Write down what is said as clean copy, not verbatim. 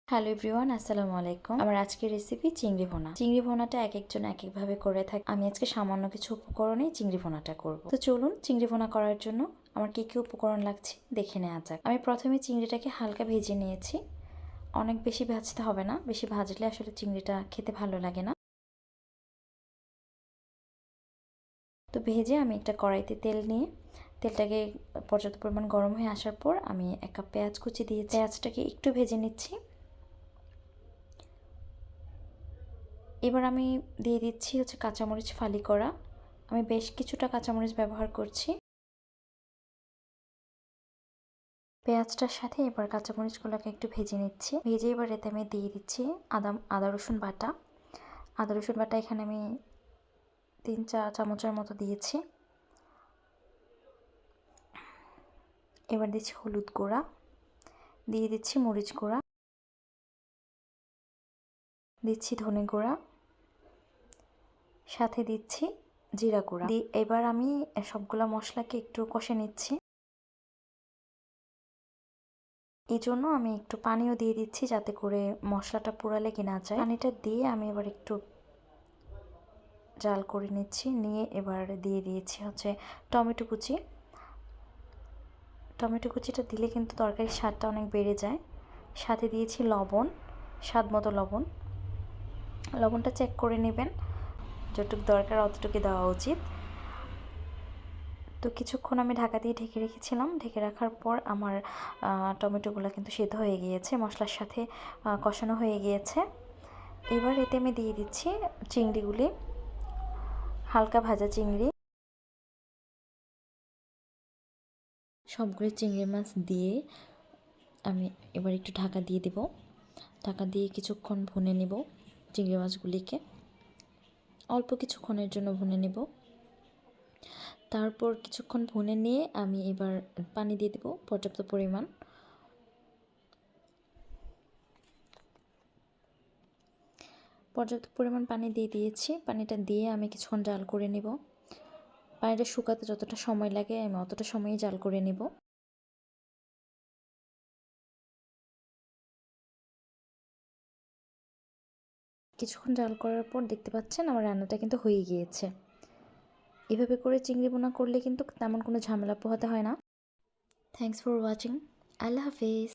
Hello everyone, আসসালামু আলাইকুম। আমার আজকের রেসিপি চিংড়ি ভুনা। চিংড়ি ভুনাটা এক একজন এক একভাবে করে থাকে। আমি আজকে সামান্য কিছু উপকরণেই চিংড়ি ভুনাটা করব। তো চলুন চিংড়ি ভুনা করার জন্য আমার কী কী উপকরণ লাগছে দেখে নেওয়া যাক। আমি প্রথমে চিংড়িটাকে হালকা ভেজে নিয়েছি। অনেক বেশি ভাজতে হবে না, বেশি ভাজলে আসলে চিংড়িটা খেতে ভালো লাগে না। তো ভেজে আমি একটা কড়াইতে তেল নিয়ে তেলটাকে পর্যাপ্ত পরিমাণ গরম হয়ে আসার পর আমি 1 কাপ পেঁয়াজ কুচি দিয়ে পেঁয়াজটাকে একটু ভেজে নিচ্ছি। এবার আমি দিয়ে দিচ্ছি কাঁচামরিচ ফালি করা। আমি বেশ কিছুটা কাঁচামরিচ ব্যবহার করছি। পেঁয়াজটার সাথে এবার কাঁচামরিচগুলোকে একটু ভেজে নিচ্ছি। ভেজে এবার এতে আমি দিয়ে দিচ্ছি আদা রসুন বাটা। আদা রসুন বাটা এখানে আমি 3-4 চামচের মতো দিয়েছি। এবার দিচ্ছি হলুদ গুঁড়া, দিয়ে দিচ্ছি মরিচ গুঁড়া, দিচ্ছি ধনে গুঁড়া, সাথে দিচ্ছি জিরা গুঁড়া। এবার আমি সবগুলা মশলাকে একটু কষে নিচ্ছি। এই জন্য আমি একটু পানিও দিয়ে দিচ্ছি যাতে করে মশলাটা পুড়া লেগে না যায়। পানিটা দিয়ে আমি এবার একটু জাল করে নিচ্ছি। নিয়ে এবার দিয়ে দিয়েছি টমেটো কুচি। টমেটো কুচিটা দিলে কিন্তু তরকারির স্বাদটা অনেক বেড়ে যায়। সাথে দিয়েছি লবণ, স্বাদ মতো লবণ। লবণটা চেক করে নেবেন, যতটুকু দরকার অতটুকু দেওয়া উচিত। তো কিছুক্ষণ আমি ঢাকা দিয়ে ঢেকে রেখেছিলাম। ঢেকে রাখার পর আমার টমেটোগুলো কিন্তু সিদ্ধ হয়ে গিয়েছে, মশলার সাথে কষানো হয়ে গিয়েছে। এবার এতে আমি দিয়ে দিচ্ছি চিংড়িগুলি, হালকা ভাজা চিংড়ি। সবগুলো চিংড়ি মাছ দিয়ে আমি এবার একটু ঢাকা দিয়ে দেব। ঢাকা দিয়ে কিছুক্ষণ ভুনে নেব চিংড়ি মাছগুলিকে। অল্প কিছুক্ষণের জন্য ভুনে নেব। তারপর কিছুক্ষণ ভুনে নিয়ে আমি এবার পানি দিয়ে দেব পর্যাপ্ত পরিমাণ। পর্যাপ্ত পরিমাণ পানি দিয়ে দিয়েছি। পানিটা দিয়ে আমি কিছুক্ষণ জাল করে নেব। পানিটা শুকাতে যতটা সময় লাগে আমি অতটা সময়ই জাল করে নেব। কিছুক্ষণ জাল করার পর দেখতে পাচ্ছেন আমার রান্নাটা কিন্তু হয়ে গিয়েছে। এভাবে করে চিংড়ি ভুনা করলে কিন্তু তেমন কোনো ঝামেলা পোহাতে হয় না। Thanks for watching. আল্লাহ হাফেজ।